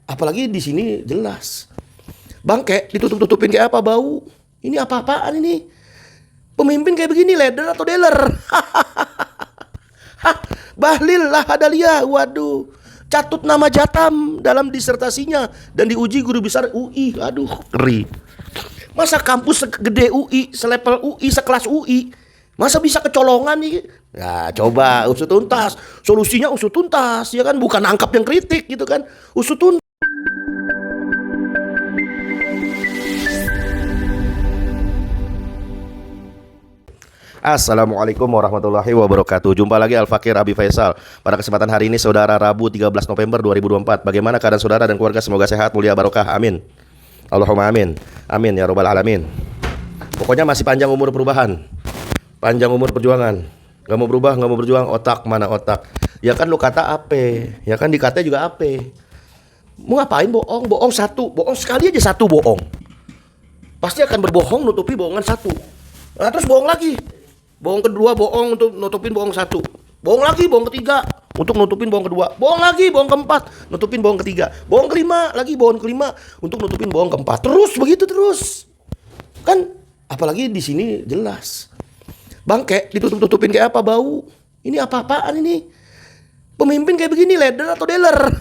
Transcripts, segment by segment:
Apalagi di sini jelas. Bangke ditutup-tutupin kayak apa bau. Ini apa-apaan ini? Pemimpin kayak begini leader atau dealer? Hah, Bahlil lah Adalia. Waduh. Catut nama Jatam dalam disertasinya dan diuji guru besar UI. Aduh, ngeri. Masa kampus segede UI, selevel UI, sekelas UI, masa bisa kecolongan nih? Nah, coba usut tuntas. Solusinya usut tuntas, ya kan? Bukan nangkap yang kritik gitu kan. Usut tuntas. Assalamualaikum warahmatullahi wabarakatuh. Jumpa lagi Al-Fakir Abi Faisal. Pada kesempatan hari ini saudara, Rabu 13 November 2024. Bagaimana keadaan saudara dan keluarga? Semoga sehat, mulia, barokah. Amin. Allahumma amin. Amin ya robbal alamin. Pokoknya masih panjang umur perubahan, panjang umur perjuangan. Gak mau berubah, gak mau berjuang. Otak mana otak? Ya kan lu kata apa? Ya kan dikata juga apa? Mau ngapain bohong? Bohong satu, bohong sekali aja satu bohong. Pasti akan berbohong nutupi bohongan satu. Nah, terus bohong lagi. Bohong kedua, bohong untuk nutupin bohong satu. Bohong lagi, bohong ketiga untuk nutupin bohong kedua. Bohong lagi, bohong keempat, nutupin bohong ketiga. Bohong kelima, lagi bohong kelima untuk nutupin bohong keempat. Terus begitu terus. Kan apalagi di sini jelas. Bangke ditutup-tutupin kayak apa bau. Ini apa-apaan ini? Pemimpin kayak begini leader atau dealer?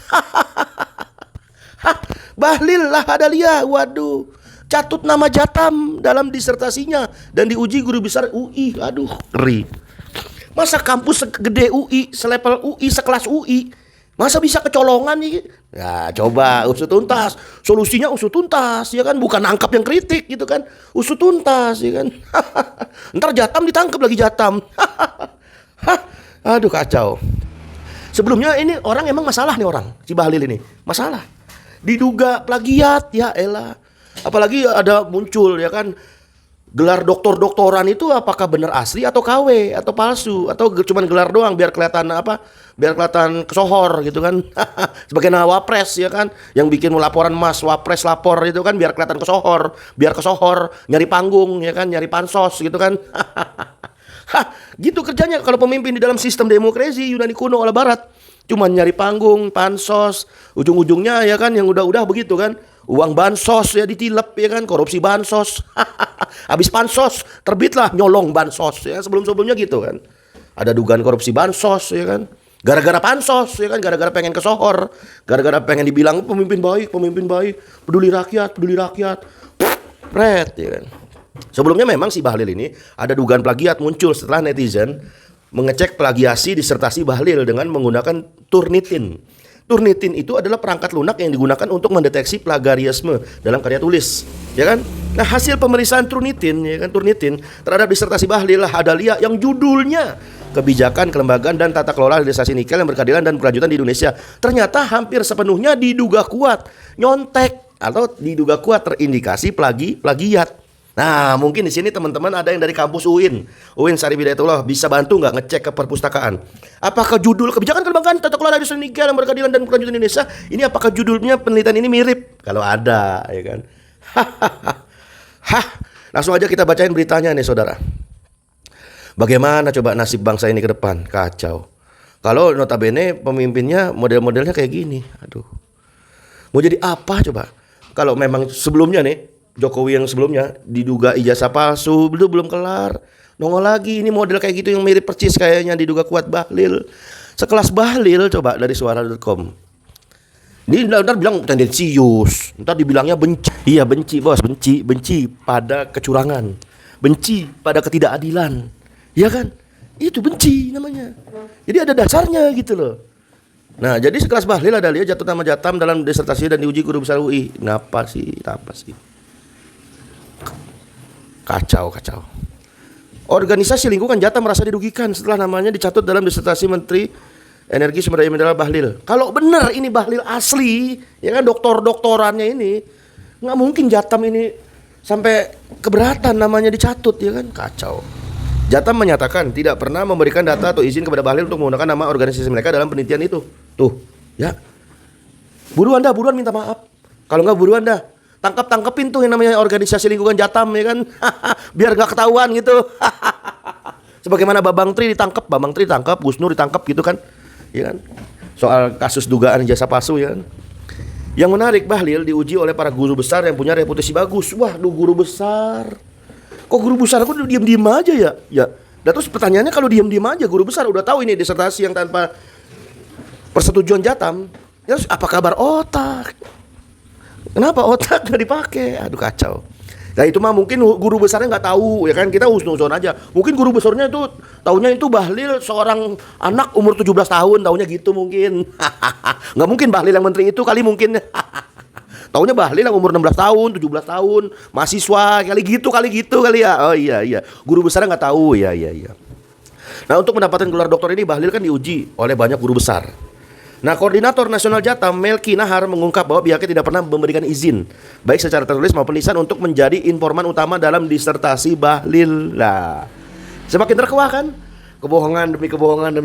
Hah, Bahlil lah Adalia. Waduh. Catut nama Jatam dalam disertasinya dan diuji guru besar UI. Aduh, ngeri. Masa kampus segede UI, selevel UI, sekelas UI, masa bisa kecolongan nih? Nah, coba usut tuntas. Solusinya usut tuntas, ya kan? Bukan nangkap yang kritik gitu kan. Usut tuntas, ya kan? Ntar Jatam ditangkap lagi Jatam. Aduh, kacau. Sebelumnya ini orang emang masalah nih orang, si Bahlil ini. Masalah. Diduga plagiat, ya elah. Apalagi ada muncul ya kan, gelar doktoran itu apakah benar asli atau KW atau palsu atau cuman gelar doang biar kelihatan apa? Biar kelihatan kesohor gitu kan. Sebagai wapres ya kan, yang bikin laporan Mas Wapres lapor itu kan biar kelihatan kesohor, biar kesohor, nyari panggung ya kan, nyari pansos gitu kan. Gitu kerjanya kalau pemimpin di dalam sistem demokrasi Yunani kuno ala barat. Cuman nyari panggung, pansos, ujung-ujungnya ya kan yang udah-udah begitu kan. Uang bansos ya ditilep ya kan, korupsi bansos. Habis pansos terbitlah nyolong bansos ya, sebelum-sebelumnya gitu kan. Ada dugaan korupsi bansos ya kan. Gara-gara pansos ya kan, gara-gara pengen kesohor, gara-gara pengen dibilang pemimpin baik, peduli rakyat. Pret ya kan. Sebelumnya memang si Bahlil ini ada dugaan plagiat muncul setelah netizen mengecek plagiasi disertasi Bahlil dengan menggunakan Turnitin. Turnitin itu adalah perangkat lunak yang digunakan untuk mendeteksi plagiarisme dalam karya tulis, ya kan? Nah, hasil pemeriksaan Turnitin, ya kan, Turnitin terhadap disertasi Bahlil lah Adalia yang judulnya Kebijakan Kelembagaan dan Tata Kelola Hilirisasi Nikel yang Berkeadilan dan Berkelanjutan di Indonesia, ternyata hampir sepenuhnya diduga kuat nyontek atau diduga kuat terindikasi plagiat. Nah, mungkin di sini teman-teman ada yang dari kampus UIN Syarif Hidayatullah, bisa bantu nggak ngecek ke perpustakaan? Apakah judul Kebijakan Kelembagaan Tata Kelola Hilirisasi Nikel yang Berkeadilan dan Berkelanjutan di Indonesia ini apakah judulnya penelitian ini mirip? Kalau ada, ya kan? Langsung aja kita bacain beritanya nih, saudara. Bagaimana coba nasib bangsa ini ke depan? Kacau. Kalau notabene pemimpinnya model-modelnya kayak gini, aduh. Mau jadi apa coba? Kalau memang sebelumnya nih Jokowi yang sebelumnya diduga ijazah palsu, belum kelar. Nongol lagi ini model kayak gitu yang mirip percis kayaknya diduga kuat Bahlil. Sekelas Bahlil coba dari suara.com. Ini ntar bilang tendensius, ntar dibilangnya benci. Iya benci bos, benci pada kecurangan, benci pada ketidakadilan. Iya kan? Itu benci namanya. Jadi ada dasarnya gitu loh. Nah, jadi sekelas Bahlil ada lihat jatuh nama Jatam dalam disertasi dan diuji guru besar UI. Kenapa sih? Kacau. Organisasi lingkungan Jatam merasa dirugikan setelah namanya dicatut dalam disertasi Menteri Energi Sumber Daya Mineral Bahlil. Kalau benar ini Bahlil asli, ya kan doktorannya ini, nggak mungkin Jatam ini sampai keberatan namanya dicatut, ya kan? Kacau. Jatam menyatakan tidak pernah memberikan data atau izin kepada Bahlil untuk menggunakan nama organisasi mereka dalam penelitian itu. Tuh, ya. Buruan minta maaf. Kalau nggak buruan dah. Tangkepin tuh yang namanya organisasi lingkungan Jatam ya kan. Biar gak ketahuan gitu. Sebagaimana Bambang Tri ditangkap, Gus Nur ditangkap gitu kan. Ya kan. Soal kasus dugaan jasa palsu ya kan. Yang menarik, Bahlil diuji oleh para guru besar yang punya reputasi bagus. Waduh, guru besar. Kok guru besar kok diam-diam aja ya? Ya. Dan terus pertanyaannya, kalau diam-diam aja guru besar udah tahu ini disertasi yang tanpa persetujuan Jatam. Ya, terus apa kabar otak? Kenapa otak nggak dipakai? Aduh, kacau. Nah itu mah mungkin guru besarnya nggak tahu, ya kan, kita husnuzon aja. Mungkin guru besarnya itu taunya itu Bahlil seorang anak umur 17 tahun, taunya gitu mungkin. Nggak mungkin Bahlil yang menteri itu kali mungkin. Taunya Bahlil yang umur 16 tahun, 17 tahun, mahasiswa kali gitu kali ya. Oh iya. Guru besarnya nggak tahu, iya. Nah untuk mendapatkan gelar doktor ini Bahlil kan diuji oleh banyak guru besar. Nah, Koordinator Nasional Jatam Melki Nahar mengungkap bahwa pihaknya tidak pernah memberikan izin baik secara tertulis maupun lisan untuk menjadi informan utama dalam disertasi Bahlil. Lah, semakin terkuak kan? Kebohongan demi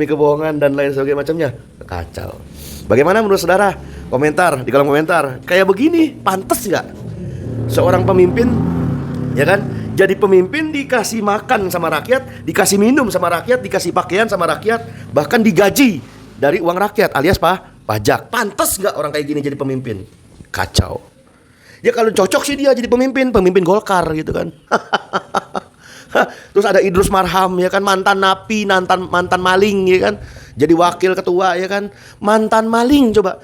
kebohongan dan lain sebagainya macamnya. Kacau. Bagaimana menurut saudara? Komentar di kolom komentar. Kayak begini, pantas nggak seorang pemimpin, ya kan? Jadi pemimpin dikasih makan sama rakyat, dikasih minum sama rakyat, dikasih pakaian sama rakyat, bahkan digaji dari uang rakyat alias pajak. Pantas nggak orang kayak gini jadi pemimpin? Kacau. Ya kalau cocok sih dia jadi pemimpin Golkar gitu kan. Terus ada Idrus Marham ya kan, mantan napi, mantan maling ya kan, jadi wakil ketua ya kan, mantan maling. Coba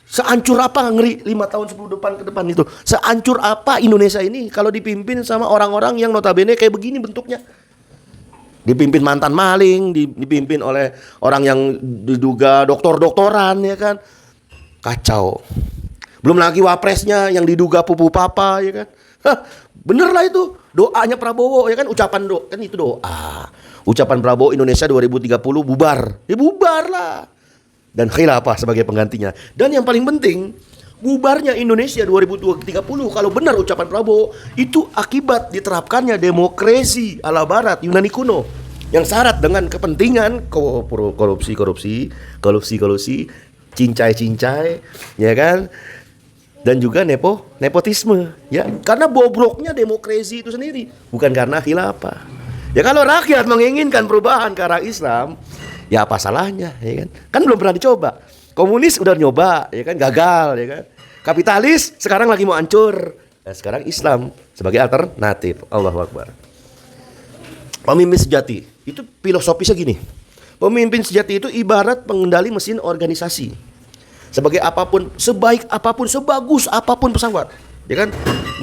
seancur apa, ngeri 5 tahun 10 depan ke depan itu. Seancur apa Indonesia ini kalau dipimpin sama orang-orang yang notabene kayak begini bentuknya. Dipimpin mantan maling, dipimpin oleh orang yang diduga doktoran ya kan. Kacau. Belum lagi wapresnya yang diduga pupu papa ya kan. Bener lah itu. Doanya Prabowo ya kan, ucapan kan itu doa. Ucapan Prabowo Indonesia 2030 bubar. Ya bubar lah. Dan khilafah sebagai penggantinya. Dan yang paling penting, bubarnya Indonesia 2030 kalau benar ucapan Prabowo itu akibat diterapkannya demokrasi ala barat Yunani kuno yang syarat dengan kepentingan korupsi, cincai ya kan, dan juga nepotisme ya, karena bobroknya demokrasi itu sendiri, bukan karena khilafah. Ya kalau rakyat menginginkan perubahan ke arah Islam, ya apa salahnya ya kan? Kan belum pernah dicoba. Komunis udah nyoba, ya kan, gagal, ya kan. Kapitalis sekarang lagi mau hancur. Nah, sekarang Islam sebagai alternatif. Allahu Akbar. Pemimpin sejati itu filosofisnya gini. Pemimpin sejati itu ibarat pengendali mesin organisasi. Sebagai apapun, sebaik apapun, sebagus apapun pesawat, ya kan,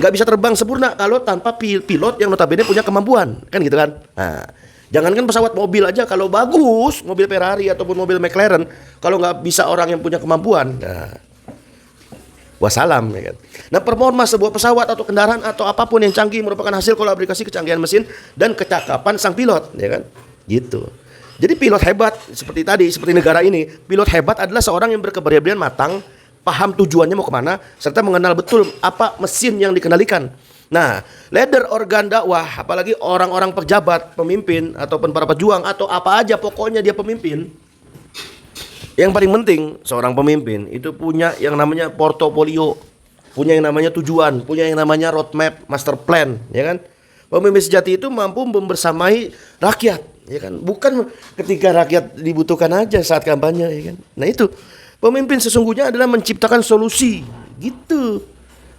nggak bisa terbang sempurna kalau tanpa pilot yang notabene punya kemampuan, kan gitu kan. Nah, jangankan pesawat, mobil aja kalau bagus, mobil Ferrari ataupun mobil McLaren, kalau nggak bisa orang yang punya kemampuan, nah, wassalam ya kan. Nah, performa sebuah pesawat atau kendaraan atau apapun yang canggih merupakan hasil kolaborasi kecanggihan mesin dan kecakapan sang pilot, ya kan. Gitu. Jadi pilot hebat seperti tadi, seperti negara ini, pilot hebat adalah seorang yang berkepribadian matang, paham tujuannya mau kemana, serta mengenal betul apa mesin yang dikendalikan. Nah, leader organ dakwah, apalagi orang-orang pejabat, pemimpin, ataupun para pejuang, atau apa aja pokoknya dia pemimpin. Yang paling penting seorang pemimpin itu punya yang namanya portofolio, punya yang namanya tujuan, punya yang namanya roadmap, master plan, ya kan? Pemimpin sejati itu mampu membersamai rakyat, ya kan? Bukan ketika rakyat dibutuhkan aja saat kampanye, ya kan? Nah itu, pemimpin sesungguhnya adalah menciptakan solusi, gitu.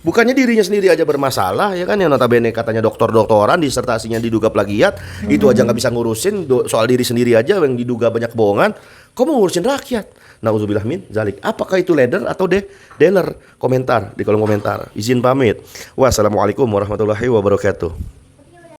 Bukannya dirinya sendiri aja bermasalah, ya kan, yang notabene katanya doktoran disertasinya diduga plagiat, itu aja nggak bisa ngurusin soal diri sendiri aja yang diduga banyak kebohongan, kok mau ngurusin rakyat? Nauzubillah min zalik. Apakah itu leader atau dealer? Komentar di kolom komentar. Izin pamit. Wassalamualaikum warahmatullahi wabarakatuh.